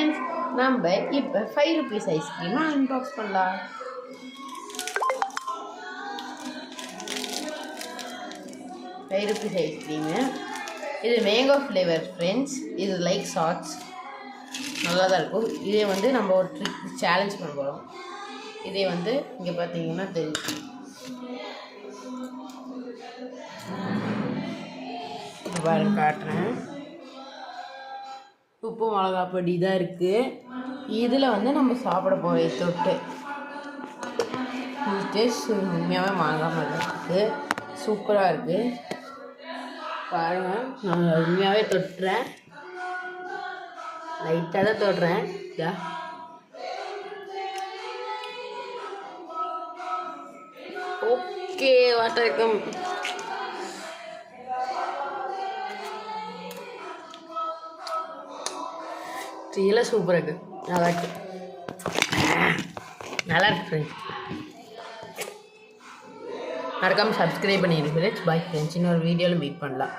Friends, நம்ம இப்போ 5 rupees ஐஸ்கிரீமை அன்பாக்ஸ் பண்ணலாம். ₹5 ஐஸ்கிரீமு. இது மேங்கோ ஃப்ளேவர் ஃப்ரெண்ட்ஸ். இது லைக் ஷார்ட்ஸ் நல்லா தான் இருக்கும். இதே வந்து நம்ம ஒரு ட்ரிக் சேலஞ்ச் பண்ண போகிறோம். இதே வந்து இங்கே பார்த்தீங்கன்னா தெரியும். பாருங்க காட்டுறேன். உப்பு மிளகா பொடி தான் இருக்குது. இதில் வந்து நம்ம சாப்பிட போகிற தொட்டு டேஸ்ட் உண்மையாகவே மாங்காய் மாதிரி இருக்குது. சூப்பராக இருக்குது. பாருங்கள், நான் உண்மையாகவே தொட்டுறேன். லைட்டாக தான் தொடுறேன். ஓகே, வாட்டர் ரியலாக சூப்பராக இருக்குது. நல்லா இருக்கு, நல்லா இருக்கு ஃப்ரெண்ட்ஸ். மறக்காமல் சப்ஸ்கிரைப் பண்ணிடுங்க ஃப்ரெண்ட்ஸ். பாய் ஃப்ரெண்ட்ஸ், இன்னொரு வீடியோவில் மீட் பண்ணலாம்.